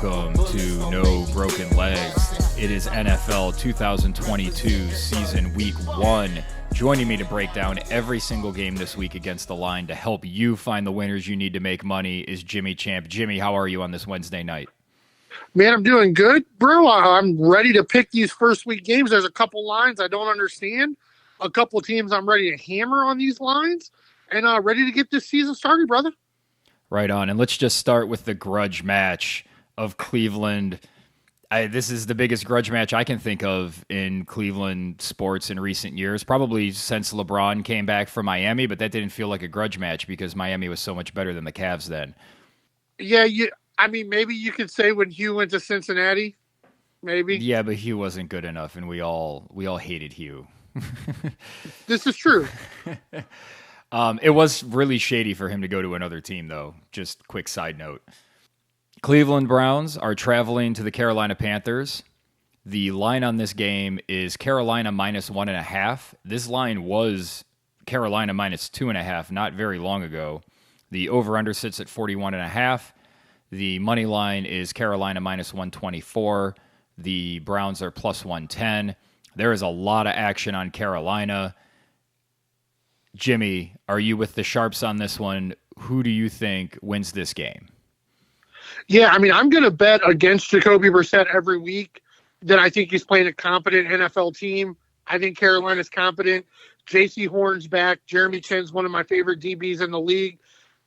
welcome to No Broken Legs. It is NFL 2022 season week 1. Joining me to break down every single game this week against the line to help you find the winners you need to make money is Jimmy Champ. Jimmy, how are you on this Wednesday night? Man, I'm doing good, bro. I'm ready to pick these first week games. There's a couple lines I don't understand. A couple teams I'm ready to hammer on these lines. And ready to get this season started, brother. Right on. And let's just start with the grudge match of Cleveland. This is the biggest grudge match I can think of in Cleveland sports in recent years, probably since LeBron came back from Miami, but that didn't feel like a grudge match because Miami was so much better than the Cavs then. Yeah, maybe you could say when Hugh went to Cincinnati, maybe. Yeah, but Hugh wasn't good enough, and we all hated Hugh. This is true. It was really shady for him to go to another team, though. Just quick side note. Cleveland Browns are traveling to the Carolina Panthers. The line on this game is Carolina minus 1.5. This line was Carolina minus 2.5 not very long ago. The over-under sits at 41.5. The money line is Carolina minus 124. The Browns are plus 110. There is a lot of action on Carolina. Jimmy, are you with the Sharps on this one? Who do you think wins this game? Yeah, I'm going to bet against Jacoby Brissett every week that I think he's playing a competent NFL team. I think Carolina's competent. J.C. Horn's back. Jeremy Chinn's one of my favorite DBs in the league.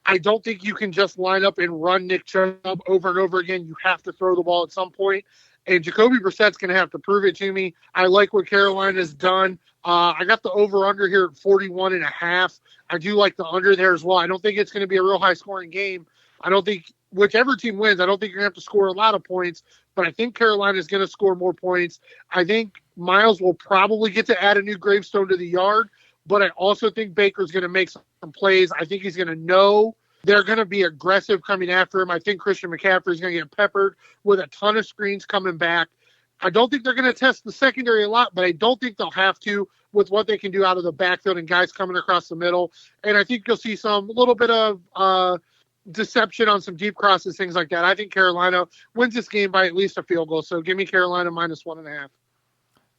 I don't think you can just line up and run Nick Chubb over and over again. You have to throw the ball at some point. And Jacoby Brissett's going to have to prove it to me. I like what Carolina's done. I got the over-under here at 41.5. I do like the under there as well. I don't think it's going to be a real high-scoring game. I don't think whichever team wins, I don't think you're going to have to score a lot of points, but I think Carolina is going to score more points. I think Miles will probably get to add a new gravestone to the yard, but I also think Baker's going to make some plays. I think he's going to know they're going to be aggressive coming after him. I think Christian McCaffrey is going to get peppered with a ton of screens coming back. I don't think they're going to test the secondary a lot, but I don't think they'll have to with what they can do out of the backfield and guys coming across the middle. And I think you'll see a little bit of deception on some deep crosses, things like that. I think Carolina wins this game by at least a field goal. So give me Carolina minus 1.5.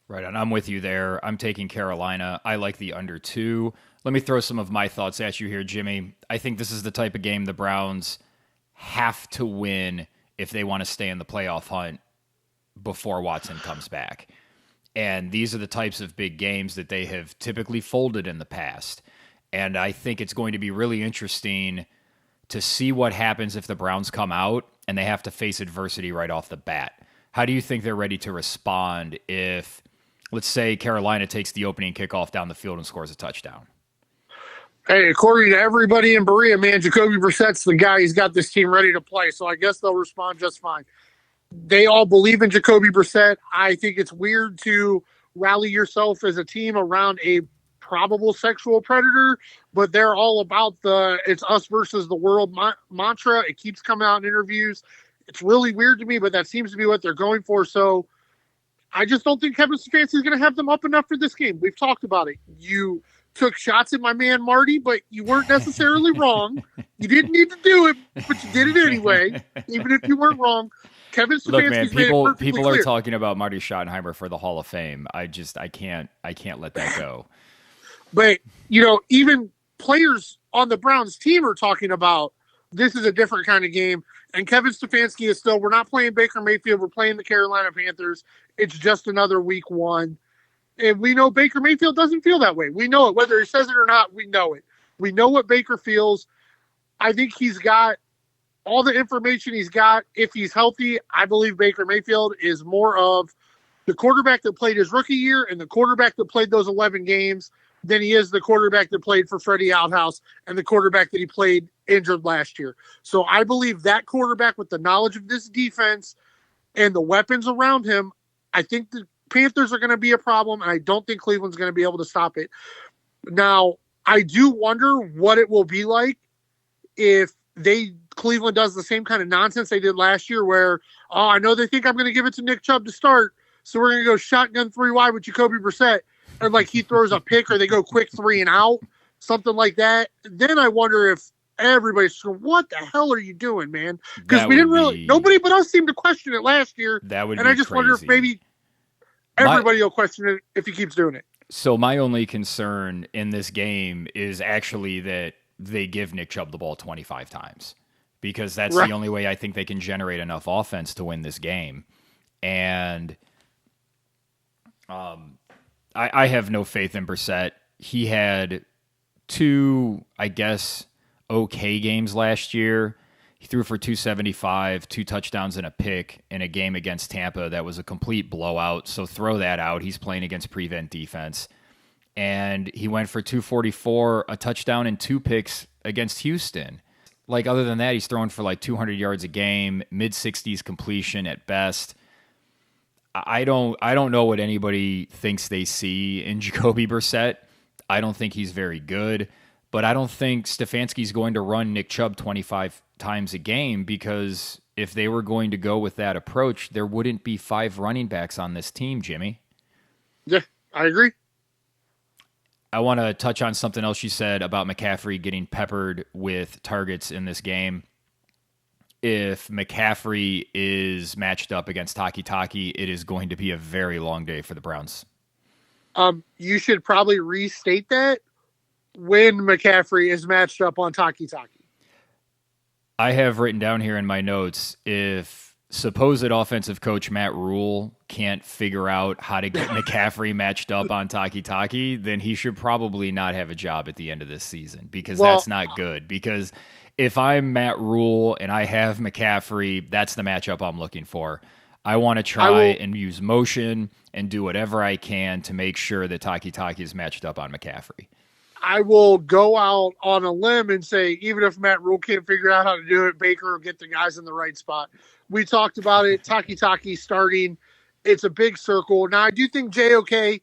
Right on. I'm with you there. I'm taking Carolina. I like the under 2. Let me throw some of my thoughts at you here, Jimmy. I think this is the type of game the Browns have to win if they want to stay in the playoff hunt before Watson comes back. And these are the types of big games that they have typically folded in the past. And I think it's going to be really interesting to see what happens if the Browns come out and they have to face adversity right off the bat. How do you think they're ready to respond if, let's say, Carolina takes the opening kickoff down the field and scores a touchdown? Hey, according to everybody in Berea, man, Jacoby Brissett's the guy. He's got this team ready to play, so I guess they'll respond just fine. They all believe in Jacoby Brissett. I think it's weird to rally yourself as a team around a probable sexual predator, but they're all about it's us versus the world mantra. It keeps coming out in interviews. It's really weird to me, but that seems to be what they're going for. So I just don't think Kevin Stefanski is going to have them up enough for this game. We've talked about it. You took shots at my man Marty, but you weren't necessarily wrong. You didn't need to do it, but you did it anyway, even if you weren't wrong. Kevin Stefanski's people are talking about Marty Schottenheimer for the Hall of Fame. I can't let that go. But, even players on the Browns team are talking about this is a different kind of game. And Kevin Stefanski is still, we're not playing Baker Mayfield. We're playing the Carolina Panthers. It's just another week 1. And we know Baker Mayfield doesn't feel that way. We know it. Whether he says it or not, we know it. We know what Baker feels. I think he's got all the information he's got. If he's healthy, I believe Baker Mayfield is more of the quarterback that played his rookie year and the quarterback that played those 11 games than he is the quarterback that played for Freddie Outhouse and the quarterback that he played injured last year. So I believe that quarterback with the knowledge of this defense and the weapons around him, I think the Panthers are going to be a problem, and I don't think Cleveland's going to be able to stop it. Now, I do wonder what it will be like if Cleveland does the same kind of nonsense they did last year where, I know they think I'm going to give it to Nick Chubb to start, so we're going to go shotgun 3 wide with Jacoby Brissett, and he throws a pick or they go quick 3 and out, something like that. Then I wonder if everybody's going, what the hell are you doing, man? Because That we didn't would really, be nobody but us seemed to question it last year. that would And be I just wonder if crazy. maybe everybody will question it if he keeps doing it. So my only concern in this game is actually that they give Nick Chubb the ball 25 times, because that's Right. the only way I think they can generate enough offense to win this game. And I have no faith in Brissett. He had two, I guess, okay games last year. He threw for 275, 2 touchdowns and a pick in a game against Tampa that was a complete blowout. So throw that out. He's playing against prevent defense. And he went for 244, a touchdown and 2 picks against Houston. Like, other than that, he's throwing for like 200 yards a game, mid-60s completion at best. I don't know what anybody thinks they see in Jacoby Brissett. I don't think he's very good, but I don't think Stefanski's going to run Nick Chubb 25 times a game, because if they were going to go with that approach, there wouldn't be 5 running backs on this team, Jimmy. Yeah, I agree. I want to touch on something else you said about McCaffrey getting peppered with targets in this game. If McCaffrey is matched up against Taki, it is going to be a very long day for the Browns. You should probably restate that when McCaffrey is matched up on Taki. I have written down here in my notes, if supposed offensive coach Matt Rule can't figure out how to get McCaffrey matched up on Taki, then he should probably not have a job at the end of this season, because that's not good. Because if I'm Matt Rule and I have McCaffrey, that's the matchup I'm looking for. I want to try and use motion and do whatever I can to make sure that Taki is matched up on McCaffrey. I will go out on a limb and say, even if Matt Rule can't figure out how to do it, Baker will get the guys in the right spot. We talked about it. Taki starting. It's a big circle. Now, I do think JOK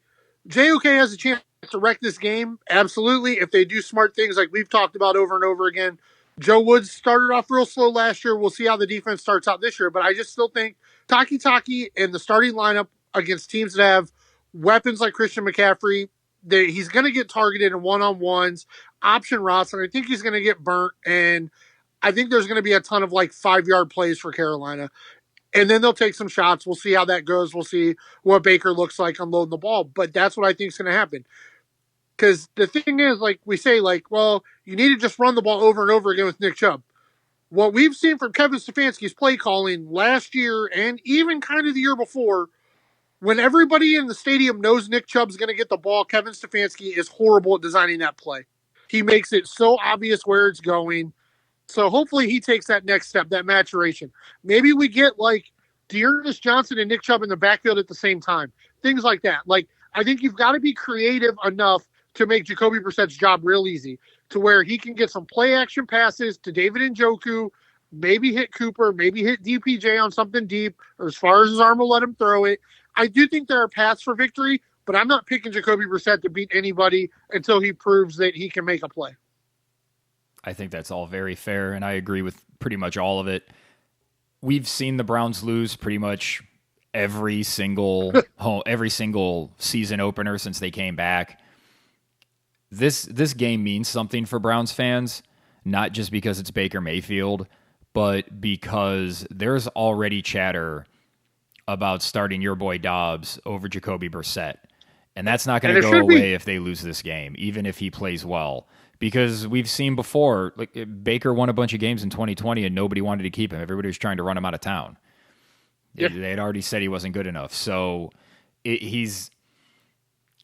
has a chance to wreck this game. Absolutely. If they do smart things like we've talked about over and over again. Joe Woods started off real slow last year. We'll see how the defense starts out this year. But I just still think Taki and the starting lineup against teams that have weapons like Christian McCaffrey, he's going to get targeted in one-on-ones, option routes, and I think he's going to get burnt. And I think there's going to be a ton of like 5-yard plays for Carolina. And then they'll take some shots. We'll see how that goes. We'll see what Baker looks like unloading the ball. But that's what I think is going to happen. Because the thing is, like we say, like, well, you need to just run the ball over and over again with Nick Chubb. What we've seen from Kevin Stefanski's play calling last year and even kind of the year before, when everybody in the stadium knows Nick Chubb's going to get the ball, Kevin Stefanski is horrible at designing that play. He makes it so obvious where it's going. So hopefully he takes that next step, that maturation. Maybe we get like Dearness Johnson and Nick Chubb in the backfield at the same time. Things like that. Like, I think you've got to be creative enough to make Jacoby Brissett's job real easy, to where he can get some play action passes to David Njoku, maybe hit Cooper, maybe hit DPJ on something deep, or as far as his arm will let him throw it. I do think there are paths for victory, but I'm not picking Jacoby Brissett to beat anybody until he proves that he can make a play. I think that's all very fair, and I agree with pretty much all of it. We've seen the Browns lose pretty much every single season opener since they came back. This game means something for Browns fans, not just because it's Baker Mayfield, but because there's already chatter about starting your boy Dobbs over Jacoby Brissett. And that's not going to go away if they lose this game, even if he plays well. Because we've seen before, like Baker won a bunch of games in 2020 and nobody wanted to keep him. Everybody was trying to run him out of town. Yeah. They had already said he wasn't good enough. So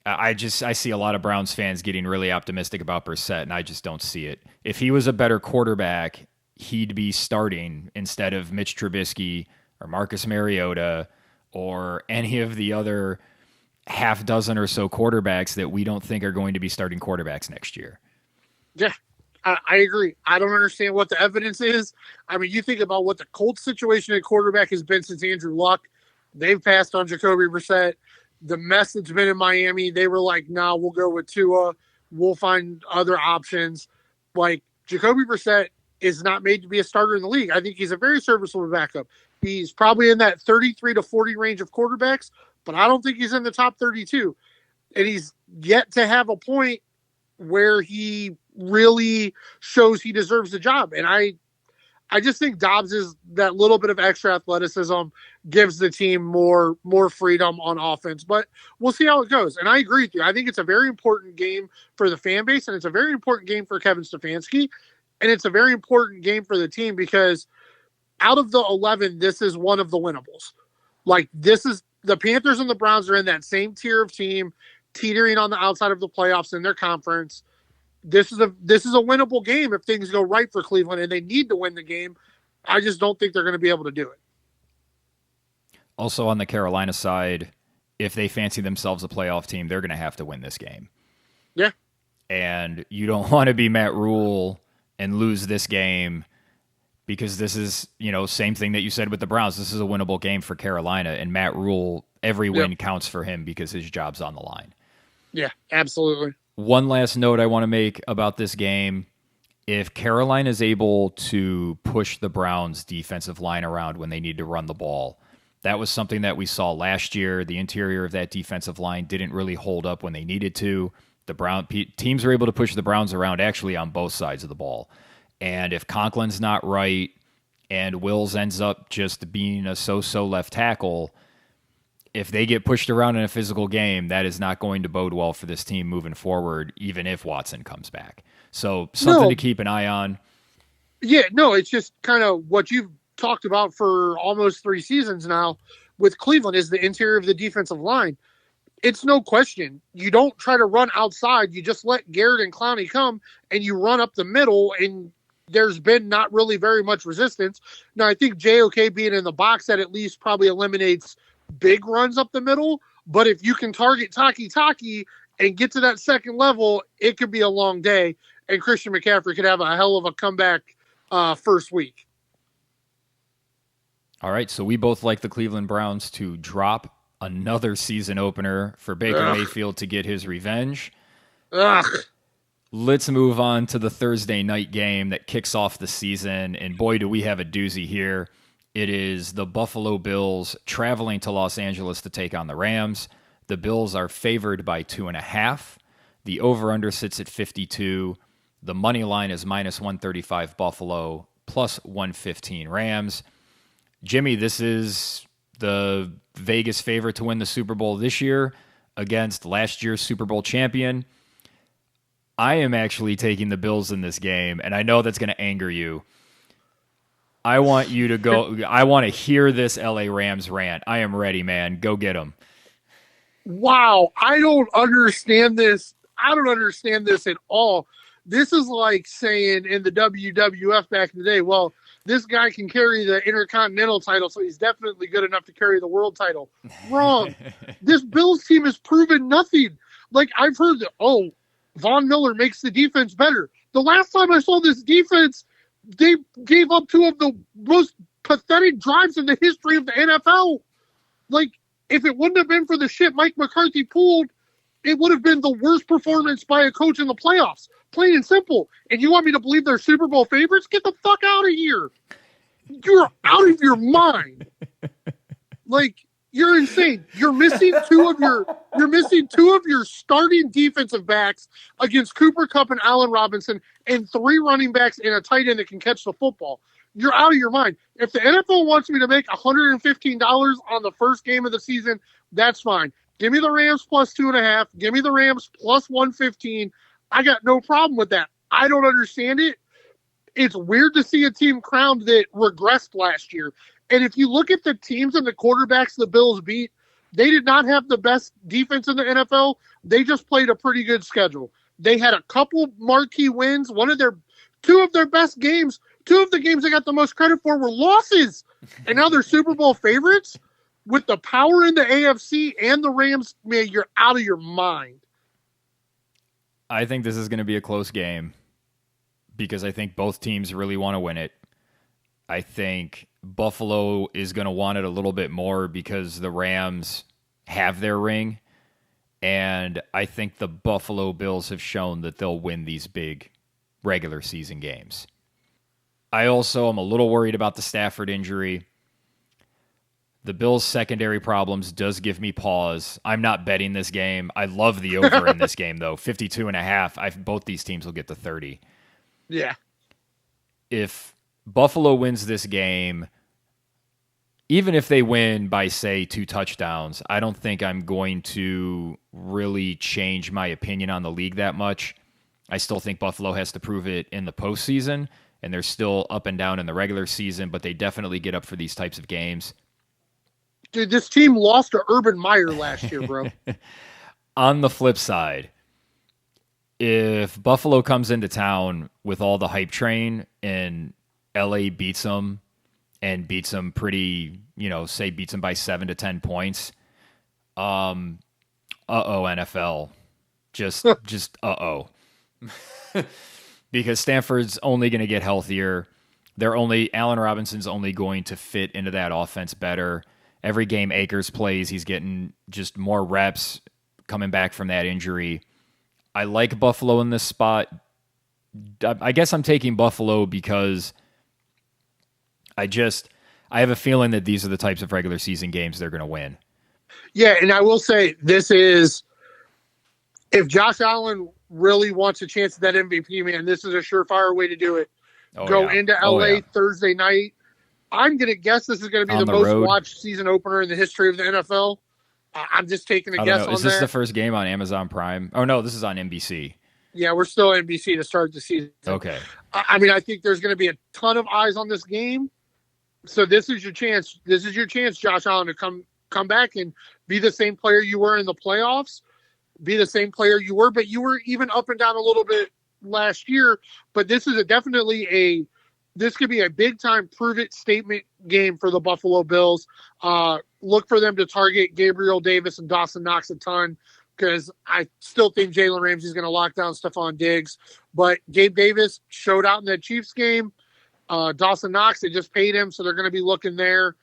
I see a lot of Browns fans getting really optimistic about Brissett, and I just don't see it. If he was a better quarterback, he'd be starting instead of Mitch Trubisky or Marcus Mariota or any of the other half dozen or so quarterbacks that we don't think are going to be starting quarterbacks next year. Yeah, I agree. I don't understand what the evidence is. I mean, you think about what the Colts situation at quarterback has been since Andrew Luck. They've passed on Jacoby Brissett. The mess that's been in Miami, they were like, nah, we'll go with Tua. We'll find other options. Like, Jacoby Brissett is not made to be a starter in the league. I think he's a very serviceable backup. He's probably in that 33 to 40 range of quarterbacks, but I don't think he's in the top 32. And he's yet to have a point where he really shows he deserves the job. And I just think Dobbs is that little bit of extra athleticism gives the team more freedom on offense. But we'll see how it goes. And I agree with you. I think it's a very important game for the fan base, and it's a very important game for Kevin Stefanski, and it's a very important game for the team because out of the 11, this is one of the winnables. Like, this is the Panthers and the Browns are in that same tier of team, teetering on the outside of the playoffs in their conference. This is a winnable game if things go right for Cleveland, and they need to win the game. I just don't think they're going to be able to do it. Also on the Carolina side, if they fancy themselves a playoff team, they're going to have to win this game. Yeah. And you don't want to be Matt Rule and lose this game because this is, same thing that you said with the Browns. This is a winnable game for Carolina, and Matt Rule, every win counts for him because his job's on the line. Yeah, absolutely. One last note I want to make about this game. If Carolina is able to push the Browns' defensive line around when they need to run the ball, that was something that we saw last year. The interior of that defensive line didn't really hold up when they needed to. Teams were able to push the Browns around actually on both sides of the ball. And if Conklin's not right and Wills ends up just being a so-so left tackle, if they get pushed around in a physical game, that is not going to bode well for this team moving forward, even if Watson comes back. So something to keep an eye on. Yeah, no, it's just kind of what you've talked about for almost 3 seasons now with Cleveland is the interior of the defensive line. It's no question. You don't try to run outside. You just let Garrett and Clowney come, and you run up the middle, and there's been not really very much resistance. Now, I think JOK being in the box, that at least probably eliminates big runs up the middle, but if you can target Taki and get to that second level, it could be a long day, and Christian McCaffrey could have a hell of a comeback first week. All right, so we both like the Cleveland Browns to drop another season opener for Baker Mayfield to get his revenge. Let's move on to the Thursday night game that kicks off the season, and boy, do we have a doozy here. It is the Buffalo Bills traveling to Los Angeles to take on the Rams. The Bills are favored by 2.5. The over-under sits at 52. The money line is minus 135 Buffalo, plus 115 Rams. Jimmy, this is the Vegas favorite to win the Super Bowl this year against last year's Super Bowl champion. I am actually taking the Bills in this game, and I know that's going to anger you. I want you to go. I want to hear this LA Rams rant. I am ready, man. Go get them. Wow. I don't understand this. I don't understand this at all. This is like saying in the WWF back in the day, well, this guy can carry the Intercontinental title, so he's definitely good enough to carry the world title. Wrong. This Bills team has proven nothing. Like, I've heard that, Von Miller makes the defense better. The last time I saw this defense, they gave up 2 of the most pathetic drives in the history of the NFL. Like, if it wouldn't have been for the shit Mike McCarthy pulled, it would have been the worst performance by a coach in the playoffs. Plain and simple. And you want me to believe they're Super Bowl favorites? Get the fuck out of here. You're out of your mind. Like, you're insane. You're missing two of your starting defensive backs against Cooper Kupp and Allen Robinson, and 3 running backs and a tight end that can catch the football. You're out of your mind. If the NFL wants me to make $115 on the first game of the season, that's fine. Give me the Rams plus 2.5. Give me the Rams plus 115. I got no problem with that. I don't understand it. It's weird to see a team crowned that regressed last year. And if you look at the teams and the quarterbacks the Bills beat, they did not have the best defense in the NFL. They just played a pretty good schedule. They had a couple marquee wins. 2 of their best games, 2 of the games they got the most credit for were losses. And now they're Super Bowl favorites with the power in the AFC and the Rams. Man, you're out of your mind. I think this is going to be a close game because I think both teams really want to win it. I think Buffalo is going to want it a little bit more because the Rams have their ring. And I think the Buffalo Bills have shown that they'll win these big regular season games. I also am a little worried about the Stafford injury. The Bills' secondary problems does give me pause. I'm not betting this game. I love the over in this game, though. 52.5. Both these teams will get to 30. Yeah. If Buffalo wins this game, even if they win by, say, 2 touchdowns, I don't think I'm going to really change my opinion on the league that much. I still think Buffalo has to prove it in the postseason, and they're still up and down in the regular season, but they definitely get up for these types of games. Dude, this team lost to Urban Meyer last year, bro. On the flip side, if Buffalo comes into town with all the hype train and LA beats them and beats them pretty, say beats them by 7 to 10 points, NFL. Just uh-oh. Because Stanford's only going to get healthier. Allen Robinson's only going to fit into that offense better. Every game Akers plays, he's getting just more reps coming back from that injury. I like Buffalo in this spot. I guess I'm taking Buffalo because I have a feeling that these are the types of regular season games they're going to win. Yeah, and I will say this is, if Josh Allen really wants a chance at that MVP, man, this is a surefire way to do it. Into LA Thursday night. I'm going to guess this is going to be the most watched season opener in the history of the NFL. I'm just taking a guess on that. Is this the first game on Amazon Prime? Oh, no, this is on NBC. Yeah, we're still NBC to start the season. Okay. I mean, I think there's going to be a ton of eyes on this game. So this is your chance. This is your chance, Josh Allen, to come back and be the same player you were in the playoffs. Be the same player you were, but you were even up and down a little bit last year. But this is this could be a big time prove it statement game for the Buffalo Bills. Look for them to target Gabriel Davis and Dawson Knox a ton, because I still think Jalen Ramsey's going to lock down Stephon Diggs. But Gabe Davis showed out in that Chiefs game. Dawson Knox, they just paid him, so they're going to be looking there.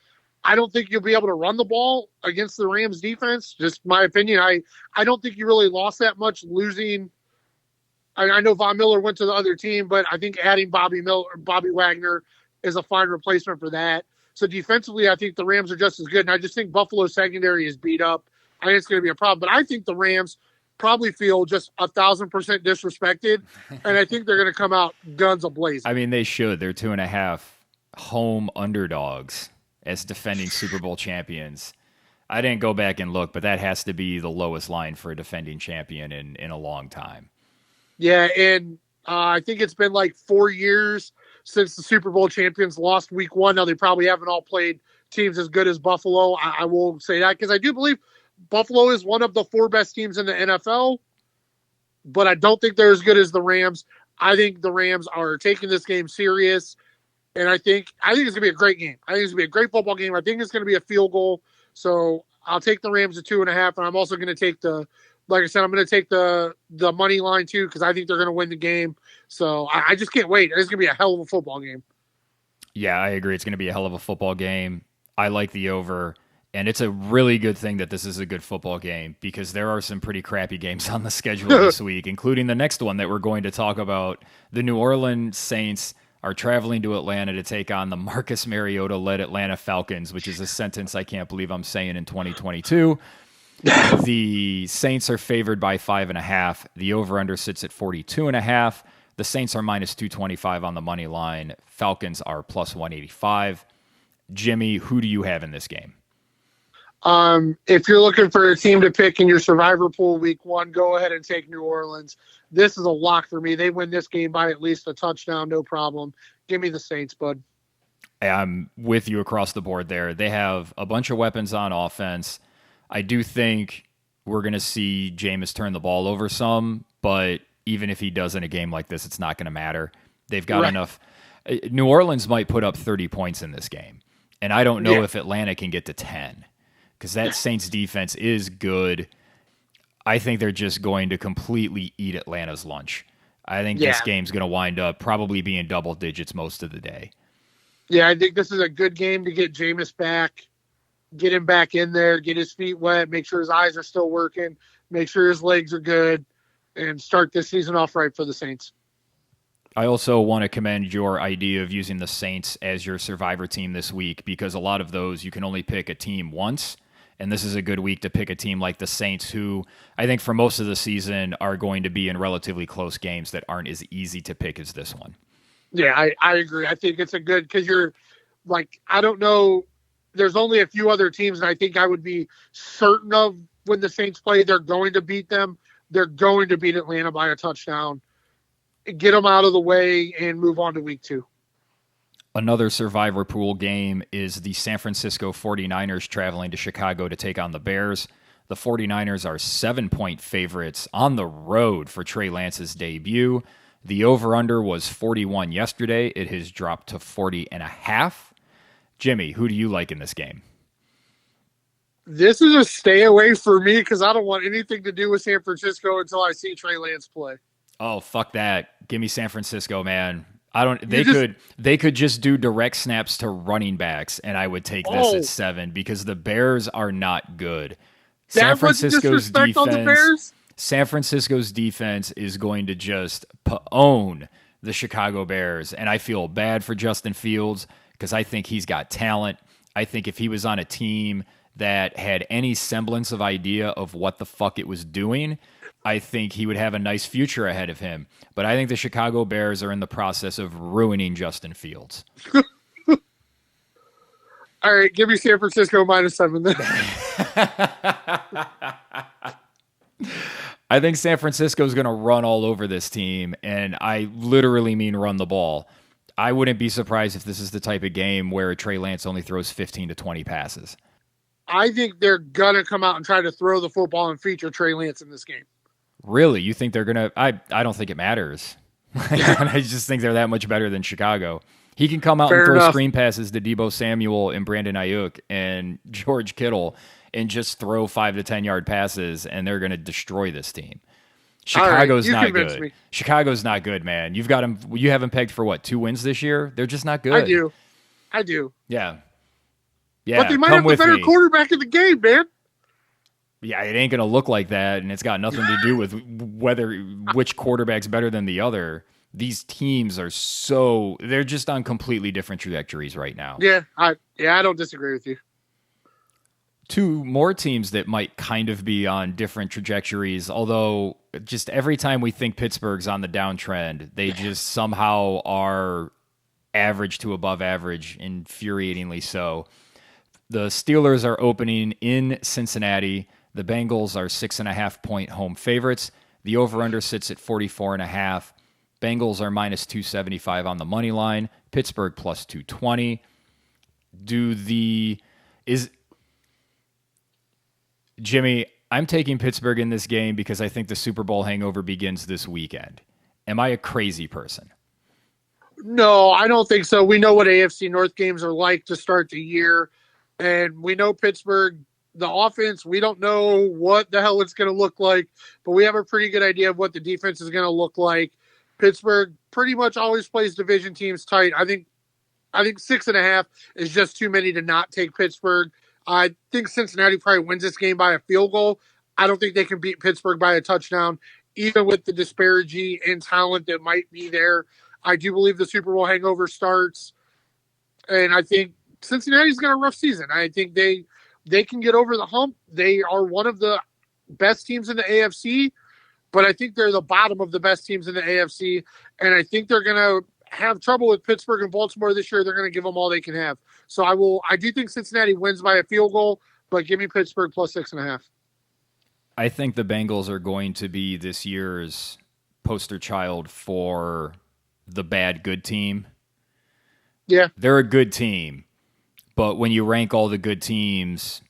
I don't think you'll be able to run the ball against the Rams defense. Just my opinion. I don't think you really lost that much losing. I know Von Miller went to the other team, but I think adding Bobby Wagner is a fine replacement for that. So defensively, I think the Rams are just as good. And I just think Buffalo's secondary is beat up. I think it's going to be a problem. But I think the Rams probably feel just 1,000% disrespected. And I think they're going to come out guns a-blazing. I mean, they should. They're 2.5 home underdogs as defending Super Bowl champions. I didn't go back and look, but that has to be the lowest line for a defending champion in a long time. Yeah, and I think it's been like 4 years since the Super Bowl champions lost week 1. Now, they probably haven't all played teams as good as Buffalo. I will say that because I do believe Buffalo is one of the 4 best teams in the NFL, but I don't think they're as good as the Rams. I think the Rams are taking this game serious, and I think it's going to be a great game. I think it's going to be a great football game. I think it's going to be a field goal. So I'll take the Rams at 2.5, and I'm also going to take like I said, I'm going to take the money line too, because I think they're going to win the game. So I just can't wait. It's going to be a hell of a football game. Yeah, I agree. It's going to be a hell of a football game. I like the over, and it's a really good thing that this is a good football game, because there are some pretty crappy games on the schedule this week, including the next one that we're going to talk about. The New Orleans Saints are traveling to Atlanta to take on the Marcus Mariota-led Atlanta Falcons, which is a sentence I can't believe I'm saying in 2022. The Saints are favored by 5.5. The over-under sits at 42.5. The Saints are minus 225 on the money line. Falcons are plus 185. Jimmy, who do you have in this game? If you're looking for a team to pick in your survivor pool week 1, go ahead and take New Orleans. This is a lock for me. They win this game by at least a touchdown, no problem. Give me the Saints, bud. I'm with you across the board there. They have a bunch of weapons on offense. I do think we're going to see Jameis turn the ball over some, but even if he does in a game like this, it's not going to matter. They've got enough. New Orleans might put up 30 points in this game, and I don't know if Atlanta can get to 10, because that Saints defense is good. I think they're just going to completely eat Atlanta's lunch. I think this game's going to wind up probably being double digits most of the day. Yeah, I think this is a good game to get Jameis back. Get him back in there, get his feet wet, make sure his eyes are still working, make sure his legs are good, and start this season off right for the Saints. I also want to commend your idea of using the Saints as your survivor team this week, because a lot of those you can only pick a team once. And this is a good week to pick a team like the Saints, who I think for most of the season are going to be in relatively close games that aren't as easy to pick as this one. Yeah, I agree. I think it's a good, because you're like, I don't know. There's only a few other teams, and I think I would be certain of when the Saints play, they're going to beat them. They're going to beat Atlanta by a touchdown. Get them out of the way and move on to week 2. Another survivor pool game is the San Francisco 49ers traveling to Chicago to take on the Bears. The 49ers are 7-point favorites on the road for Trey Lance's debut. The over-under was 41 yesterday. It has dropped to 40.5. Jimmy, who do you like in this game? This is a stay away for me because I don't want anything to do with San Francisco until I see Trey Lance play. Oh, fuck that. Give me San Francisco, man. They could just do direct snaps to running backs, and I would take this at 7 because the Bears are not good. San Francisco's defense is going to just own the Chicago Bears, and I feel bad for Justin Fields because I think he's got talent. I think if he was on a team that had any semblance of idea of what the fuck it was doing, I think he would have a nice future ahead of him. But I think the Chicago Bears are in the process of ruining Justin Fields. All right, give me San Francisco -7 then. I think San Francisco is going to run all over this team, and I literally mean run the ball. I wouldn't be surprised if this is the type of game where Trey Lance only throws 15 to 20 passes. I think they're going to come out and try to throw the football and feature Trey Lance in this game. Really? You think they're going to? I don't think it matters. I just think they're that much better than Chicago. He can come out and throw screen passes to Deebo Samuel and Brandon Ayuk and George Kittle and just throw 5 to 10 yard passes, and they're going to destroy this team. Chicago's not good. Chicago's not good, man. You've got them. You have them pegged for what, 2 wins this year? They're just not good. I do. Yeah. But they might have the better quarterback in the game, man. Yeah, it ain't going to look like that, and it's got nothing to do with which quarterback's better than the other. These teams are they're just on completely different trajectories right now. Yeah, I don't disagree with you. 2 more teams that might kind of be on different trajectories, although just every time we think Pittsburgh's on the downtrend, they just somehow are average to above average, infuriatingly so. The Steelers are opening in Cincinnati. The Bengals are 6.5-point home favorites. The over-under sits at 44.5. Bengals are -275 on the money line. Pittsburgh +220. Jimmy, I'm taking Pittsburgh in this game because I think the Super Bowl hangover begins this weekend. Am I a crazy person? No, I don't think so. We know what AFC North games are like to start the year. And we know Pittsburgh, the offense, we don't know what the hell it's going to look like, but we have a pretty good idea of what the defense is going to look like. Pittsburgh pretty much always plays division teams tight. I think 6.5 is just too many to not take Pittsburgh. I think Cincinnati probably wins this game by a field goal. I don't think they can beat Pittsburgh by a touchdown, even with the disparity in talent that might be there. I do believe the Super Bowl hangover starts, and I think Cincinnati's got a rough season. I think they can get over the hump. They are one of the best teams in the AFC, but I think they're the bottom of the best teams in the AFC, and I think they're going to have trouble with Pittsburgh and Baltimore this year. They're going to give them all they can have. So I do think Cincinnati wins by a field goal, but give me Pittsburgh +6.5. I think the Bengals are going to be this year's poster child for the bad good team. Yeah. They're a good team, but when you rank all the good teams,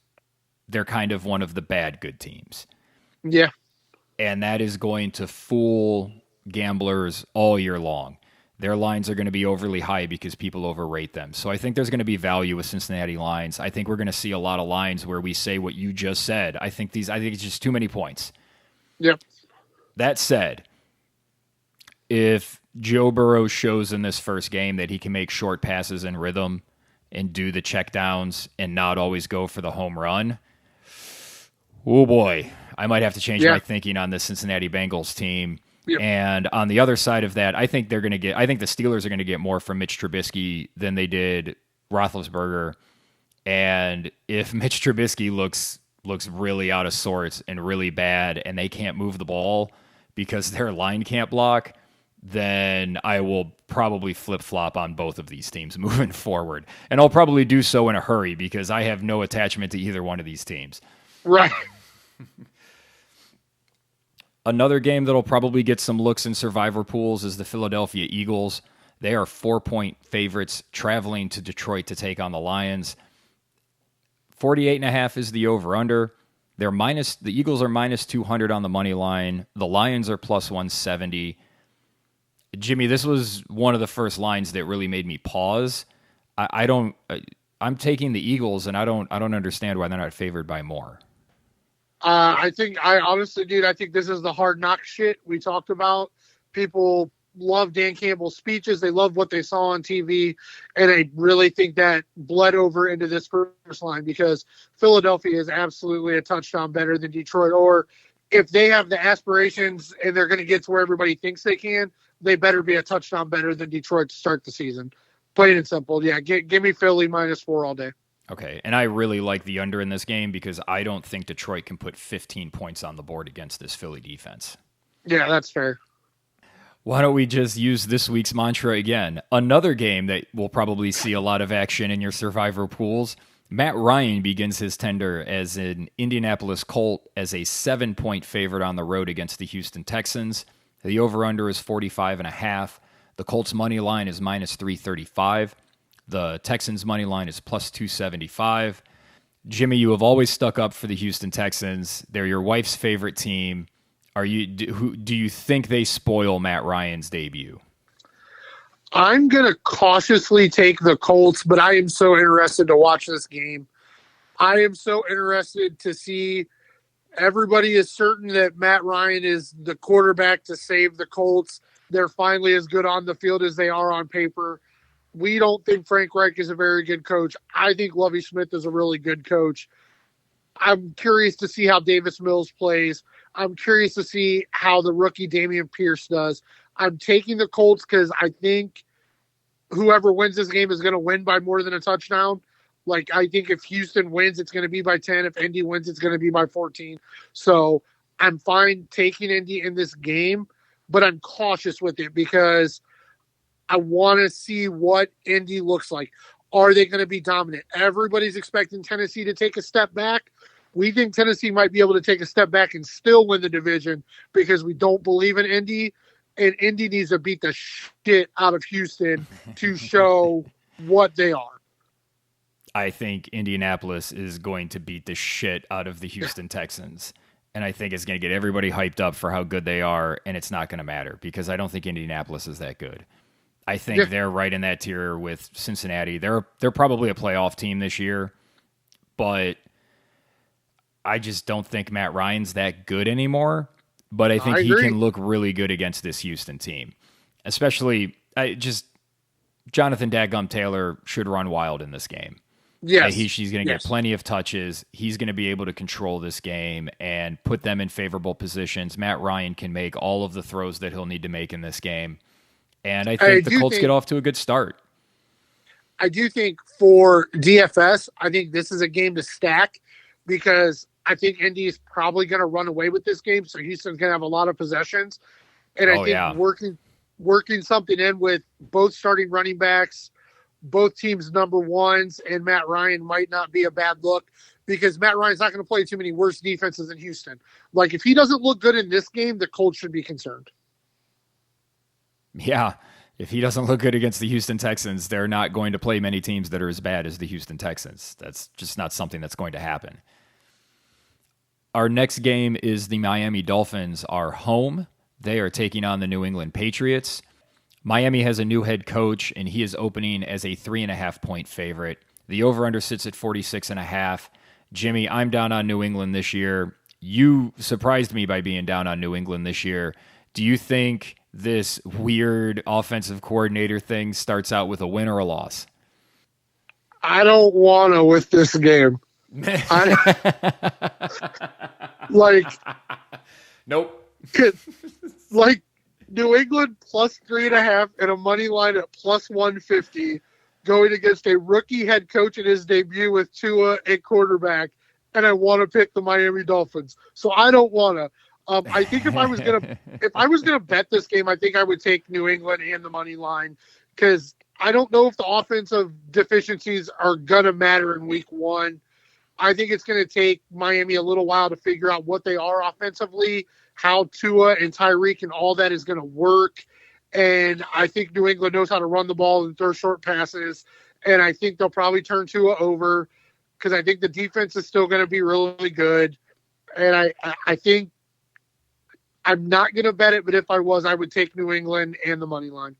they're kind of one of the bad good teams. Yeah. And that is going to fool gamblers all year long. Their lines are going to be overly high because people overrate them. So I think there's going to be value with Cincinnati lines. I think we're going to see a lot of lines where we say what you just said. I think it's just too many points. Yep. That said, if Joe Burrow shows in this first game that he can make short passes in rhythm and do the checkdowns and not always go for the home run, oh boy, I might have to change my thinking on the Cincinnati Bengals team. Yep. And on the other side of that, I think the Steelers are going to get more from Mitch Trubisky than they did Roethlisberger. And if Mitch Trubisky looks really out of sorts and really bad and they can't move the ball because their line can't block, then I will probably flip-flop on both of these teams moving forward. And I'll probably do so in a hurry because I have no attachment to either one of these teams. Right. Another game that'll probably get some looks in survivor pools is the Philadelphia Eagles. They are 4-point favorites traveling to Detroit to take on the Lions. 48.5 is the over-under. The Eagles are minus 200 on the money line. The Lions are plus 170. Jimmy, this was one of the first lines that really made me pause. I'm taking the Eagles, and I don't understand why they're not favored by more. I think this is the hard knock shit we talked about. People love Dan Campbell's speeches. They love what they saw on TV. And I really think that bled over into this first line because Philadelphia is absolutely a touchdown better than Detroit. Or if they have the aspirations and they're going to get to where everybody thinks they can, they better be a touchdown better than Detroit to start the season. Plain and simple. Yeah, give me Philly -4 all day. Okay, and I really like the under in this game because I don't think Detroit can put 15 points on the board against this Philly defense. Yeah, that's fair. Why don't we just use this week's mantra again? Another game that will probably see a lot of action in your survivor pools. Matt Ryan begins his tender as an Indianapolis Colt as a 7-point favorite on the road against the Houston Texans. The over-under is 45.5. The Colts' money line is minus 335. The Texans' money line is plus 275. Jimmy, you have always stuck up for the Houston Texans. They're your wife's favorite team. Do you think they spoil Matt Ryan's debut? I'm going to cautiously take the Colts, but I am so interested to watch this game. I am so interested to see. Everybody is certain that Matt Ryan is the quarterback to save the Colts. They're finally as good on the field as they are on paper. We don't think Frank Reich is a very good coach. I think Lovie Smith is a really good coach. I'm curious to see how Davis Mills plays. I'm curious to see how the rookie Dameon Pierce does. I'm taking the Colts because I think whoever wins this game is going to win by more than a touchdown. Like, I think if Houston wins, it's going to be by 10. If Indy wins, it's going to be by 14. So I'm fine taking Indy in this game, but I'm cautious with it because I want to see what Indy looks like. Are they going to be dominant? Everybody's expecting Tennessee to take a step back. We think Tennessee might be able to take a step back and still win the division because we don't believe in Indy. And Indy needs to beat the shit out of Houston to show what they are. I think Indianapolis is going to beat the shit out of the Houston Texans. And I think it's going to get everybody hyped up for how good they are, and it's not going to matter because I don't think Indianapolis is that good. I think they're right in that tier with Cincinnati. They're probably a playoff team this year, but I just don't think Matt Ryan's that good anymore. But I think he can look really good against this Houston team. Especially, Jonathan Dadgum Taylor should run wild in this game. Yes. He's going to get plenty of touches. He's going to be able to control this game and put them in favorable positions. Matt Ryan can make all of the throws that he'll need to make in this game. And I think the Colts get off to a good start. I do think for DFS, I think this is a game to stack because I think Indy is probably going to run away with this game. So Houston's going to have a lot of possessions. And I think working something in with both starting running backs, both teams' number ones, and Matt Ryan might not be a bad look because Matt Ryan's not going to play too many worse defenses in Houston. Like, if he doesn't look good in this game, the Colts should be concerned. Yeah, if he doesn't look good against the Houston Texans, they're not going to play many teams that are as bad as the Houston Texans. That's just not something that's going to happen. Our next game is the Miami Dolphins are home. They are taking on the New England Patriots. Miami has a new head coach, and he is opening as a 3.5-point favorite. The over-under sits at 46.5. Jimmy, I'm down on New England this year. You surprised me by being down on New England this year. Do you think this weird offensive coordinator thing starts out with a win or a loss? I don't want to with this game. Nope. Like, New England plus 3.5 and a money line at plus 150 going against a rookie head coach in his debut with Tua at quarterback, and I want to pick the Miami Dolphins. So I don't want to. I think if I was gonna bet this game, I think I would take New England and the money line because I don't know if the offensive deficiencies are gonna matter in Week 1. I think it's going to take Miami a little while to figure out what they are offensively, how Tua and Tyreek and all that is going to work. And I think New England knows how to run the ball and throw short passes. And I think they'll probably turn Tua over because I think the defense is still going to be really good. And I think I'm not going to bet it, but if I was, I would take New England and the money line.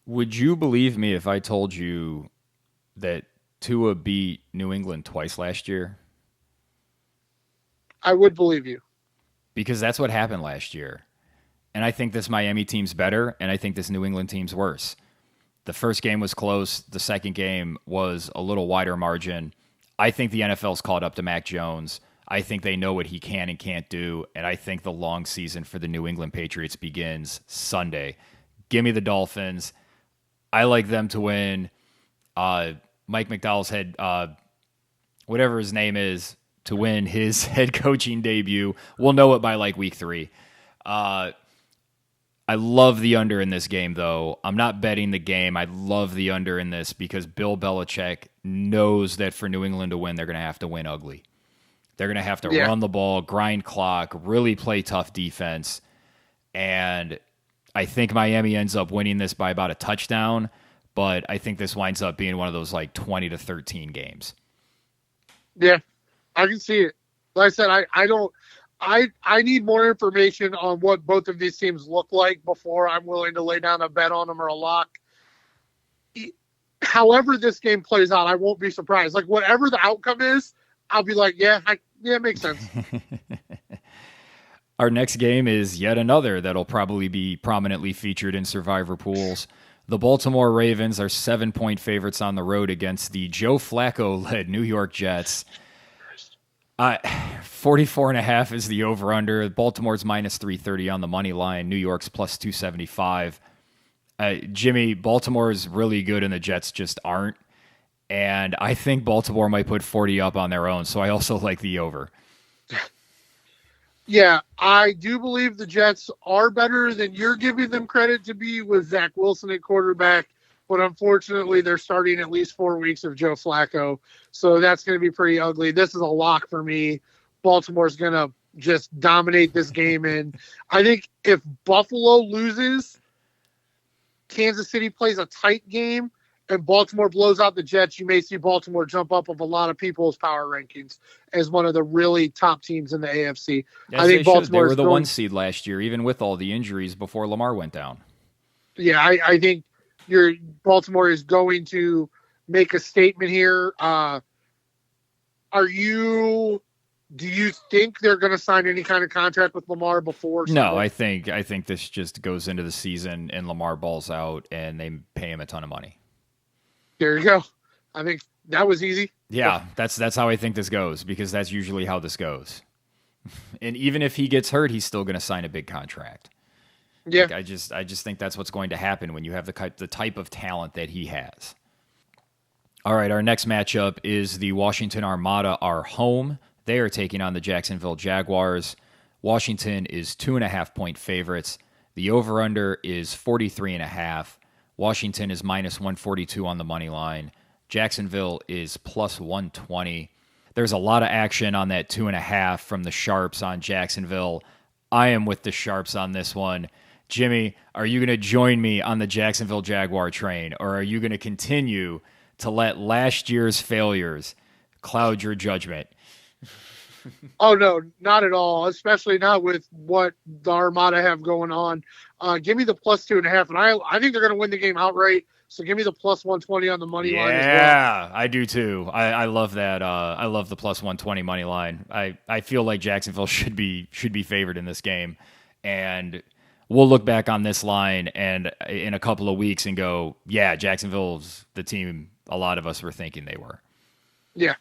Would you believe me if I told you that Tua beat New England twice last year? I would believe you. Because that's what happened last year. And I think this Miami team's better, and I think this New England team's worse. The first game was close. The second game was a little wider margin. I think the NFL's caught up to Mac Jones. I think they know what he can and can't do, and I think the long season for the New England Patriots begins Sunday. Give me the Dolphins. I like them to win. Mike McDowell's head, whatever his name is, to win his head coaching debut. We'll know it by like week 3. I love the under in this game, though. I'm not betting the game. I love the under in this because Bill Belichick knows that for New England to win, they're going to have to win ugly. They're going to have to run the ball, grind clock, really play tough defense. And I think Miami ends up winning this by about a touchdown. But I think this winds up being one of those like 20-13 games. Yeah, I can see it. Like I said, I need more information on what both of these teams look like before I'm willing to lay down a bet on them or a lock. However this game plays out, I won't be surprised. Like whatever the outcome is, I'll be like, yeah, it makes sense. Our next game is yet another that'll probably be prominently featured in Survivor pools. The Baltimore Ravens are 7-point favorites on the road against the Joe Flacco-led New York Jets. 44.5 is the over-under. Baltimore's minus 330 on the money line. New York's plus 275. Jimmy, Baltimore is really good and the Jets just aren't. And I think Baltimore might put 40 up on their own, so I also like the over. Yeah, I do believe the Jets are better than you're giving them credit to be with Zach Wilson at quarterback, but unfortunately they're starting at least 4 weeks of Joe Flacco, so that's going to be pretty ugly. This is a lock for me. Baltimore's going to just dominate this game, and I think if Buffalo loses, Kansas City plays a tight game, and Baltimore blows out the Jets, you may see Baltimore jump up of a lot of people's power rankings as one of the really top teams in the AFC. Yes, I think Baltimore. They were the 1 seed last year, even with all the injuries before Lamar went down. Yeah, I think Baltimore is going to make a statement here. Do you think they're going to sign any kind of contract with Lamar before? No, I think this just goes into the season and Lamar balls out and they pay him a ton of money. There you go. I think that was easy. Yeah, that's how I think this goes because that's usually how this goes. And even if he gets hurt, he's still going to sign a big contract. Yeah, like I just think that's what's going to happen when you have the type of talent that he has. All right, our next matchup is the Washington Armada are home. They are taking on the Jacksonville Jaguars. Washington is 2.5-point favorites. The over-under is 43.5. Washington is minus 142 on the money line. Jacksonville is plus 120. There's a lot of action on that 2.5 from the Sharps on Jacksonville. I am with the Sharps on this one. Jimmy, are you going to join me on the Jacksonville Jaguar train, or are you going to continue to let last year's failures cloud your judgment? Oh, no, not at all, especially not with what the Armada have going on. Give me the plus 2.5, and I think they're going to win the game outright, so give me the plus 120 on the money line as well. Yeah, I do too. I love that. I love the plus 120 money line. I feel like Jacksonville should be favored in this game, and we'll look back on this line and in a couple of weeks and go, yeah, Jacksonville's the team a lot of us were thinking they were. Yeah.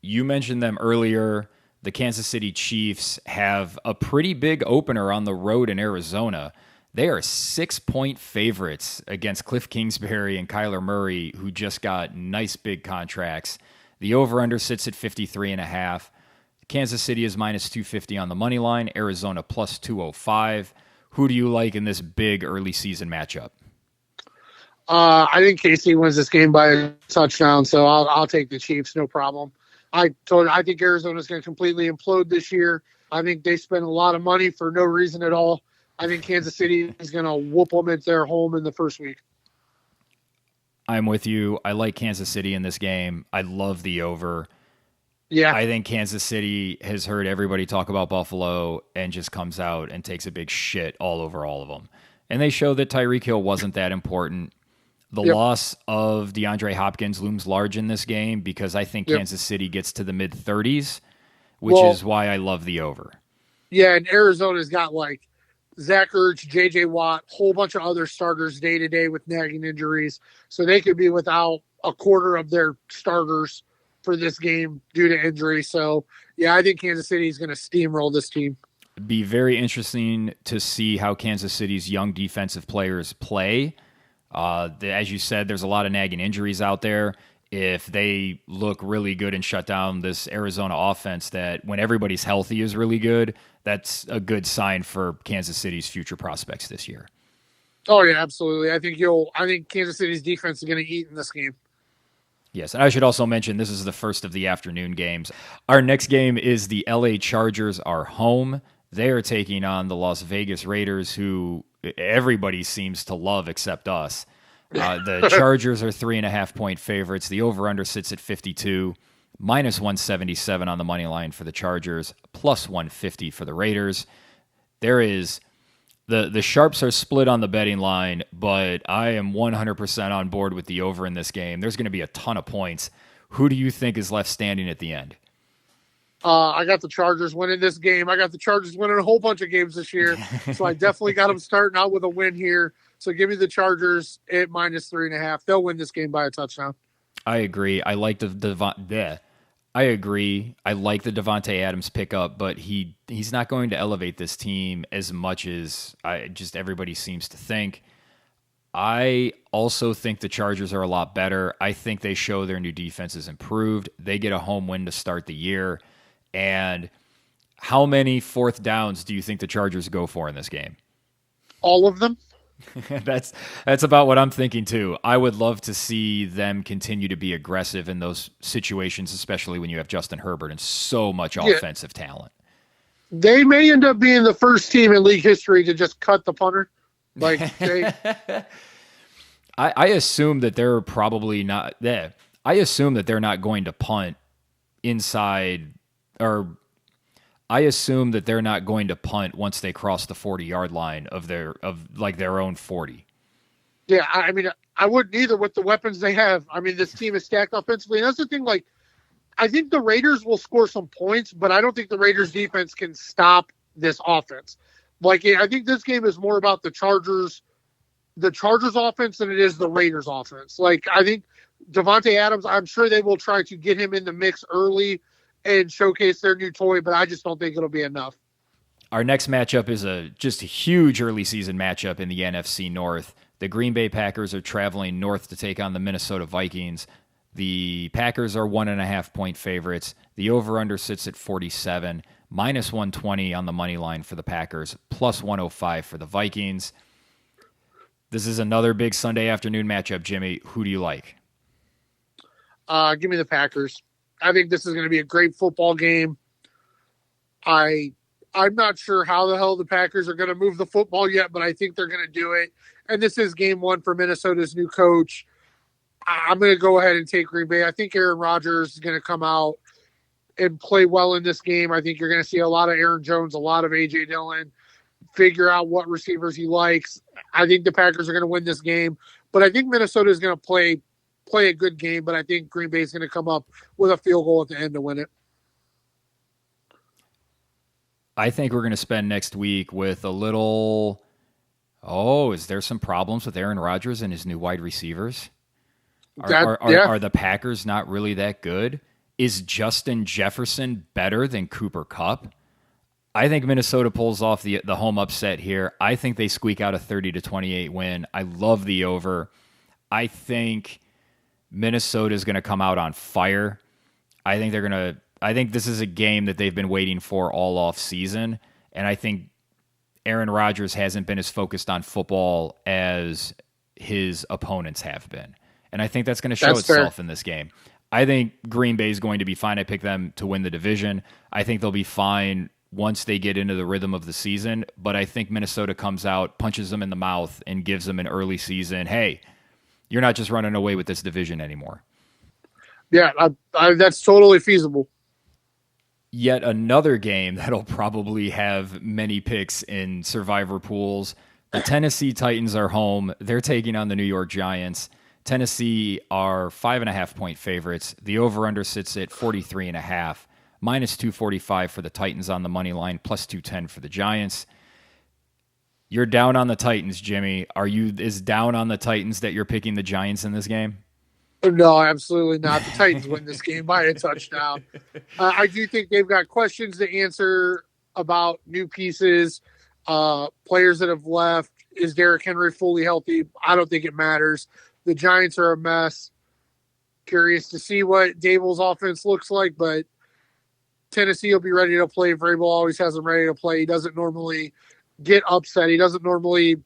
You mentioned them earlier. The Kansas City Chiefs have a pretty big opener on the road in Arizona. They are 6-point favorites against Cliff Kingsbury and Kyler Murray, who just got nice big contracts. The over-under sits at 53.5. Kansas City is minus 250 on the money line. Arizona plus 205. Who do you like in this big early season matchup? I think KC wins this game by a touchdown, so I'll take the Chiefs, no problem. I think Arizona's going to completely implode this year. I think they spend a lot of money for no reason at all. I think Kansas City is going to whoop them at their home in the first week. I'm with you. I like Kansas City in this game. I love the over. Yeah. I think Kansas City has heard everybody talk about Buffalo and just comes out and takes a big shit all over all of them. And they show that Tyreek Hill wasn't that important. The loss of DeAndre Hopkins looms large in this game because I think Kansas City gets to the mid-30s, which is why I love the over. Yeah, and Arizona's got like Zach Ertz, J.J. Watt, whole bunch of other starters day-to-day with nagging injuries. So they could be without a quarter of their starters for this game due to injury. So, yeah, I think Kansas City is going to steamroll this team. It'd be very interesting to see how Kansas City's young defensive players play. As you said, there's a lot of nagging injuries out there. If they look really good and shut down this Arizona offense that when everybody's healthy is really good, that's a good sign for Kansas City's future prospects this year. Oh, yeah, absolutely. I think Kansas City's defense is going to eat in this game. Yes, and I should also mention this is the first of the afternoon games. Our next game is the LA Chargers are home. They are taking on the Las Vegas Raiders, who everybody seems to love except us. The Chargers are 3.5-point favorites. The over-under sits at 52, minus 177 on the money line for the Chargers, plus 150 for the Raiders. There is the sharps are split on the betting line, but I am 100% on board with the over in this game. There's going to be a ton of points. Who do you think is left standing at the end? I got the Chargers winning this game. I got the Chargers winning a whole bunch of games this year. So I definitely got them starting out with a win here. So give me the Chargers at minus 3.5. They'll win this game by a touchdown. I agree. I like I agree. I like the Devontae Adams pickup, but he's not going to elevate this team as much as everybody seems to think. I also think the Chargers are a lot better. I think they show their new defense is improved. They get a home win to start the year. And how many fourth downs do you think the Chargers go for in this game? All of them. That's about what I'm thinking too. I would love to see them continue to be aggressive in those situations, especially when you have Justin Herbert and so much offensive talent. They may end up being the first team in league history to just cut the punter. I assume that they're probably not there. I assume that they're not going to punt inside, or I assume that they're not going to punt once they cross the 40-yard line of their own 40. Yeah, I mean, I wouldn't either with the weapons they have. I mean, this team is stacked offensively. And that's the thing, I think the Raiders will score some points, but I don't think the Raiders defense can stop this offense. I think this game is more about the Chargers offense than it is the Raiders offense. I think Devontae Adams, I'm sure they will try to get him in the mix early and showcase their new toy, but I just don't think it'll be enough. Our next matchup is just a huge early season matchup in the NFC North. The Green Bay Packers are traveling north to take on the Minnesota Vikings. The Packers are 1.5-point favorites. The over-under sits at 47, minus 120 on the money line for the Packers, plus 105 for the Vikings. This is another big Sunday afternoon matchup, Jimmy. Who do you like? Give me the Packers. I think this is going to be a great football game. I'm not sure how the hell the Packers are going to move the football yet, but I think they're going to do it. And this is game one for Minnesota's new coach. I'm going to go ahead and take Green Bay. I think Aaron Rodgers is going to come out and play well in this game. I think you're going to see a lot of Aaron Jones, a lot of A.J. Dillon, figure out what receivers he likes. I think the Packers are going to win this game, but I think Minnesota is going to play a good game, but I think Green Bay is going to come up with a field goal at the end to win it. I think we're going to spend next week with a little, is there some problems with Aaron Rodgers and his new wide receivers? Are the Packers not really that good? Is Justin Jefferson better than Cooper Kupp? I think Minnesota pulls off the home upset here. I think they squeak out a 30-28 win. I love the over. I think Minnesota is going to come out on fire. I think this is a game that they've been waiting for all off season, and I think Aaron Rodgers hasn't been as focused on football as his opponents have been. And I think that's going to show itself in this game. I think Green Bay is going to be fine. I pick them to win the division. I think they'll be fine once they get into the rhythm of the season, but I think Minnesota comes out, punches them in the mouth, and gives them an early season, hey, you're not just running away with this division anymore. Yeah, that's totally feasible. Yet another game that'll probably have many picks in survivor pools. The Tennessee Titans are home. They're taking on the New York Giants. Tennessee are 5.5-point favorites. The over-under sits at 43.5. Minus 245 for the Titans on the money line, plus 210 for the Giants. You're down on the Titans, Jimmy. Are you as down on the Titans that you're picking the Giants in this game? No, absolutely not. The Titans win this game by a touchdown. I do think they've got questions to answer about new pieces, players that have left. Is Derrick Henry fully healthy? I don't think it matters. The Giants are a mess. Curious to see what Dable's offense looks like, but Tennessee will be ready to play. Vrabel always has them ready to play. He doesn't normally get upset. He doesn't normally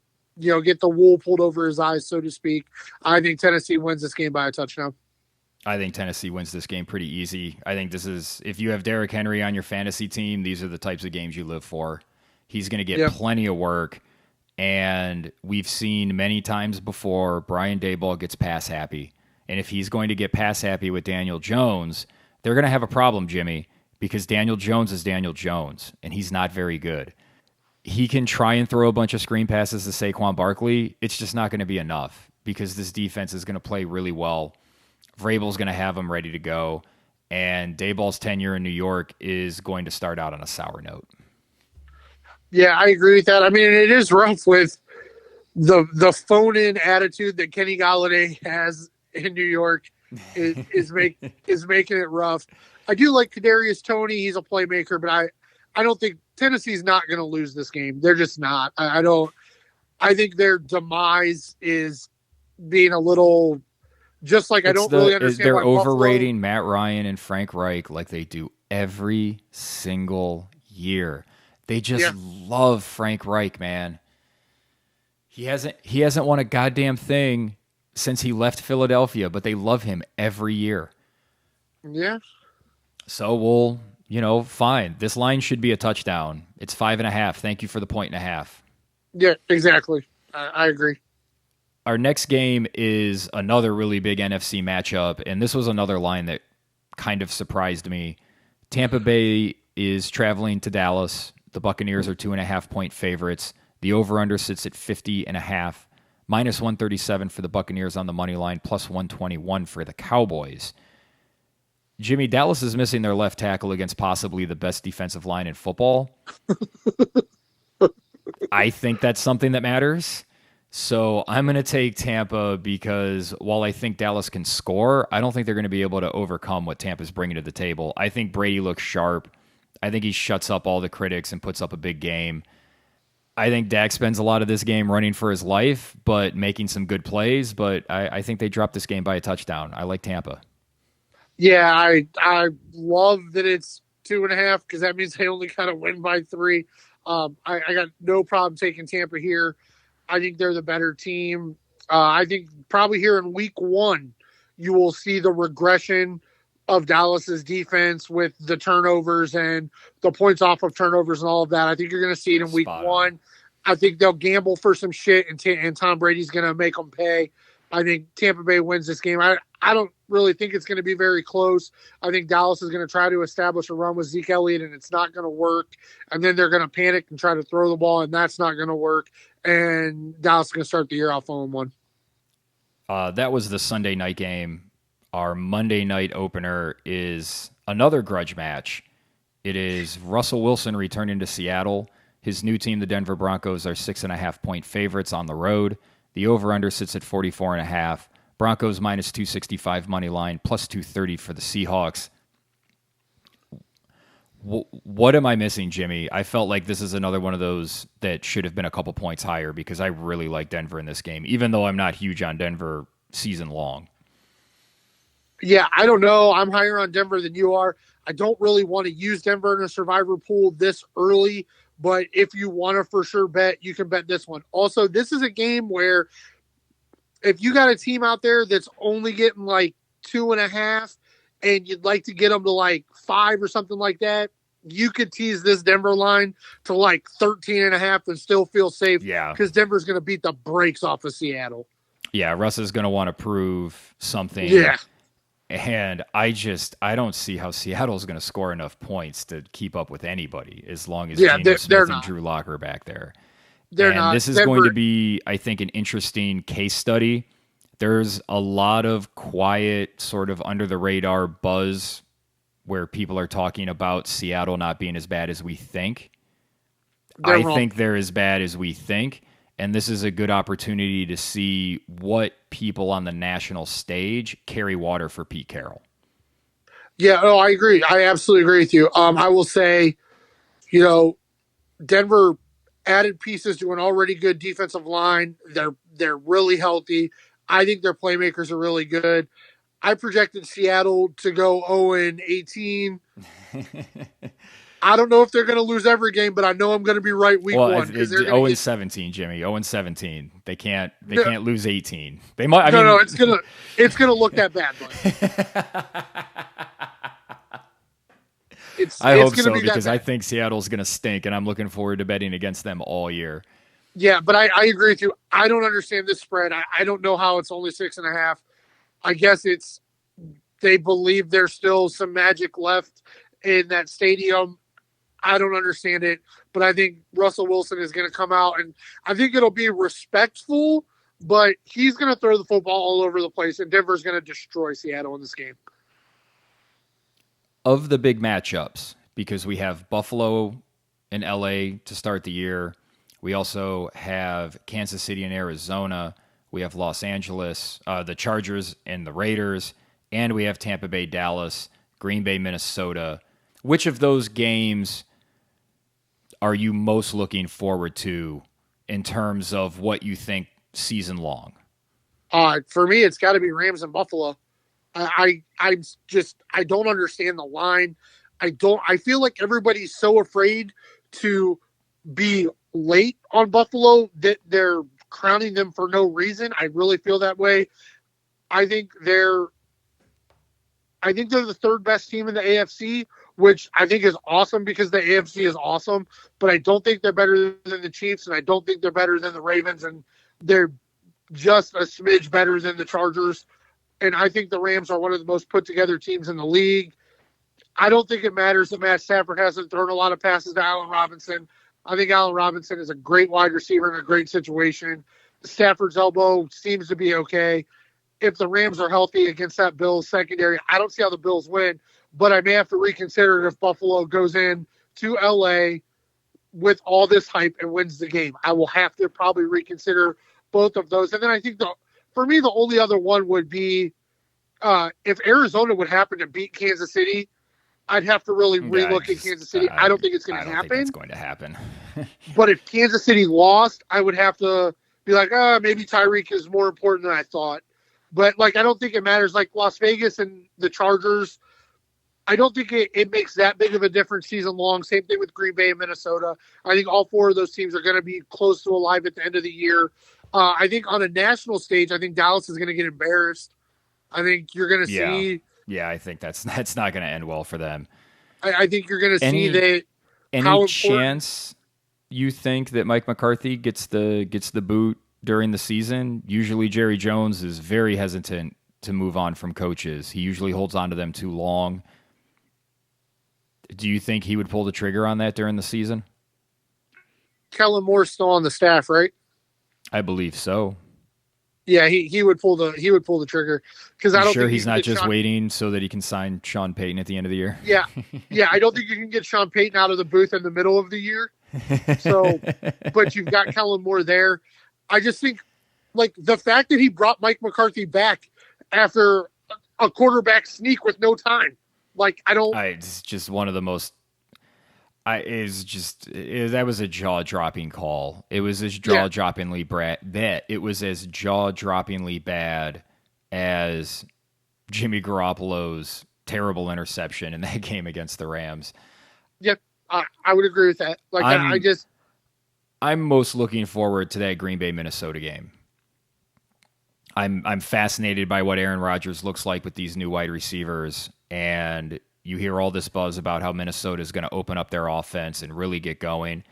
get the wool pulled over his eyes, so to speak. I think Tennessee wins this game by a touchdown. I think Tennessee wins this game pretty easy. I think this is, if you have Derrick Henry on your fantasy team, these are the types of games you live for. He's going to get plenty of work, and we've seen many times before Brian Daboll gets pass happy. And if he's going to get pass happy with Daniel Jones, they're going to have a problem, Jimmy, because Daniel Jones is Daniel Jones, and he's not very good. He can try and throw a bunch of screen passes to Saquon Barkley. It's just not going to be enough because this defense is going to play really well. Vrabel's going to have them ready to go, and Daboll's tenure in New York is going to start out on a sour note. Yeah, I agree with that. I mean, it is rough with the phone-in attitude that Kenny Golladay has in New York is making it rough. I do like Kadarius Toney. He's a playmaker, but I don't think Tennessee's not going to lose this game. They're just not. I don't. I think their demise is being a little just like I don't really understand. They're why overrating Buffalo, Matt Ryan and Frank Reich like they do every single year. They just love Frank Reich, man. He hasn't won a goddamn thing since he left Philadelphia, but they love him every year. Yeah. So we'll, fine. This line should be a touchdown. It's 5.5. Thank you for the 1.5. Yeah, exactly. I agree. Our next game is another really big NFC matchup, and this was another line that kind of surprised me. Tampa Bay is traveling to Dallas. The Buccaneers are 2.5-point favorites. The over-under sits at 50.5. Minus 137 for the Buccaneers on the money line, plus 121 for the Cowboys. Jimmy, Dallas is missing their left tackle against possibly the best defensive line in football. I think that's something that matters. So I'm going to take Tampa because while I think Dallas can score, I don't think they're going to be able to overcome what Tampa's bringing to the table. I think Brady looks sharp. I think he shuts up all the critics and puts up a big game. I think Dak spends a lot of this game running for his life, but making some good plays. But I think they drop this game by a touchdown. I like Tampa. Yeah, I love that it's 2.5 because that means they only kind of win by 3. I got no problem taking Tampa here. I think they're the better team. I think probably here in week 1, you will see the regression of Dallas's defense with the turnovers and the points off of turnovers and all of that. I think you're going to see it in week 1. I think they'll gamble for some shit, and Tom Brady's going to make them pay. I think Tampa Bay wins this game. I don't really think it's going to be very close. I think Dallas is going to try to establish a run with Zeke Elliott, and it's not going to work. And then they're going to panic and try to throw the ball, and that's not going to work. And Dallas is going to start the year off 0-1. That was the Sunday night game. Our Monday night opener is another grudge match. It is Russell Wilson returning to Seattle. His new team, the Denver Broncos, are 6.5-point favorites on the road. The over-under sits at 44.5. Broncos minus 265 money line, plus 230 for the Seahawks. What am I missing, Jimmy? I felt like this is another one of those that should have been a couple points higher because I really like Denver in this game, even though I'm not huge on Denver season long. Yeah, I don't know. I'm higher on Denver than you are. I don't really want to use Denver in a survivor pool this early, but if you want to for sure bet, you can bet this one. Also, this is a game where if you got a team out there that's only getting like 2.5 and you'd like to get them to like 5 or something like that, you could tease this Denver line to like 13.5 and still feel safe. Yeah. Because Denver's going to beat the brakes off of Seattle. Yeah, Russ is going to want to prove something. Yeah. And I don't see how Seattle's going to score enough points to keep up with anybody as long as Geno Smith and Drew Lock are back there. This is going to be, I think, an interesting case study. There's a lot of quiet, sort of under the radar buzz where people are talking about Seattle not being as bad as we think. I think they're as bad as we think. And this is a good opportunity to see what people on the national stage carry water for Pete Carroll. Yeah, no, I agree. I absolutely agree with you. I will say, Denver added pieces to an already good defensive line. They're really healthy. I think their playmakers are really good. I projected Seattle to go 0-18. I don't know if they're going to lose every game, but I know I'm going to be right week one. 0-17, Jimmy. 0-17. They can't lose 18. They might. It's gonna look that bad. I hope so because I think Seattle's going to stink, and I'm looking forward to betting against them all year. Yeah, but I agree with you. I don't understand this spread. I don't know how it's only 6.5. I guess they believe there's still some magic left in that stadium. I don't understand it, but I think Russell Wilson is going to come out, and I think it'll be respectful, but he's going to throw the football all over the place, and Denver's going to destroy Seattle in this game. Of the big matchups, because we have Buffalo and LA to start the year, we also have Kansas City and Arizona, we have Los Angeles, the Chargers and the Raiders, and we have Tampa Bay, Dallas, Green Bay, Minnesota. Which of those games are you most looking forward to in terms of what you think season long? For me, it's got to be Rams and Buffalo. I don't understand the line. I feel like everybody's so afraid to be late on Buffalo that they're crowning them for no reason. I really feel that way. I think they're the third best team in the AFC, which I think is awesome because the AFC is awesome, but I don't think they're better than the Chiefs, and I don't think they're better than the Ravens, and they're just a smidge better than the Chargers. And I think the Rams are one of the most put-together teams in the league. I don't think it matters that Matt Stafford hasn't thrown a lot of passes to Allen Robinson. I think Allen Robinson is a great wide receiver in a great situation. Stafford's elbow seems to be okay. If the Rams are healthy against that Bills secondary, I don't see how the Bills win, but I may have to reconsider it if Buffalo goes in to LA with all this hype and wins the game. I will have to probably reconsider both of those. And then I think for me, the only other one would be if Arizona would happen to beat Kansas City, I'd have to really relook at Kansas City. I don't think it's going to happen. Think it's going to happen. But if Kansas City lost, I would have to be like, maybe Tyreek is more important than I thought. But, I don't think it matters. Like Las Vegas and the Chargers, I don't think it makes that big of a difference season long. Same thing with Green Bay and Minnesota. I think all four of those teams are going to be close to alive at the end of the year. I think on a national stage, I think Dallas is going to get embarrassed. I think you're going to see. Yeah, I think that's not going to end well for them. I think you're going to see that. Any chance you think that Mike McCarthy gets the boot during the season? Usually Jerry Jones is very hesitant to move on from coaches. He usually holds on to them too long. Do you think he would pull the trigger on that during the season? Kellen Moore's still on the staff, right? I believe so. Yeah, he would pull the trigger because I don't think he's not just waiting so that he can sign Sean Payton at the end of the year. Yeah, I don't think you can get Sean Payton out of the booth in the middle of the year. So, but you've got Kellen Moore there. I just think, the fact that he brought Mike McCarthy back after a quarterback sneak with no time, I don't. It's just one of the most That was a jaw-dropping call. It was as jaw-droppingly bad. It was as jaw-droppingly bad as Jimmy Garoppolo's terrible interception in that game against the Rams. Yep, I would agree with that. I'm most looking forward to that Green Bay Minnesota game. I'm fascinated by what Aaron Rodgers looks like with these new wide receivers, and you hear all this buzz about how Minnesota is going to open up their offense and really get going.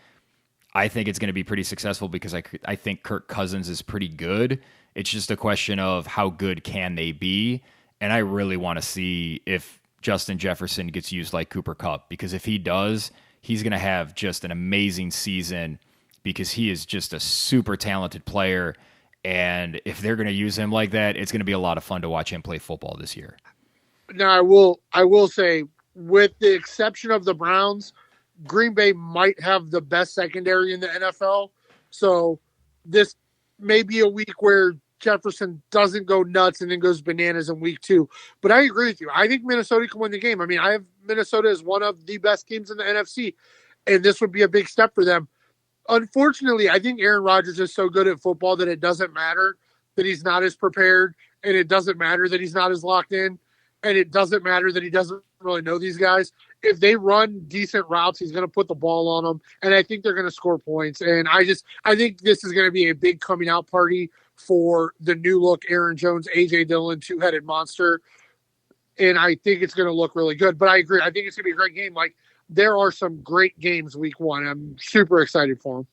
I think it's going to be pretty successful because I think Kirk Cousins is pretty good. It's just a question of how good can they be, and I really want to see if Justin Jefferson gets used like Cooper Kupp, because if he does, he's going to have just an amazing season because he is just a super talented player. And if they're going to use him like that, it's going to be a lot of fun to watch him play football this year. Now, I will say, with the exception of the Browns, Green Bay might have the best secondary in the NFL. So this may be a week where Jefferson doesn't go nuts and then goes bananas in week 2. But I agree with you. I think Minnesota can win the game. I mean, I have Minnesota as one of the best teams in the NFC, and this would be a big step for them. Unfortunately, I think Aaron Rodgers is so good at football that it doesn't matter that he's not as prepared, and it doesn't matter that he's not as locked in, and it doesn't matter that he doesn't really know these guys. If they run decent routes, he's going to put the ball on them, and I think they're going to score points. And I think this is going to be a big coming out party for the new look Aaron Jones, A.J. Dillon, two-headed monster, and I think it's going to look really good. But I agree. I think it's going to be a great game. Like, there are some great games week 1. I'm super excited for them.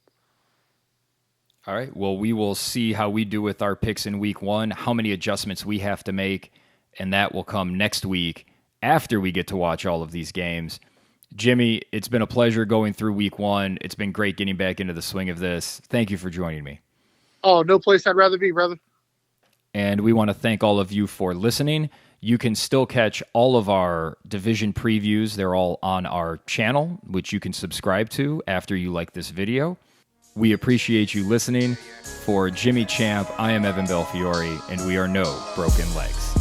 All right. Well, we will see how we do with our picks in week 1, how many adjustments we have to make, and that will come next week after we get to watch all of these games. Jimmy, it's been a pleasure going through week 1. It's been great getting back into the swing of this. Thank you for joining me. Oh, no place I'd rather be, brother. And we want to thank all of you for listening. You can still catch all of our division previews. They're all on our channel, which you can subscribe to after you like this video. We appreciate you listening. For Jimmy Champ, I am Evan Belfiore, and we are no broken legs.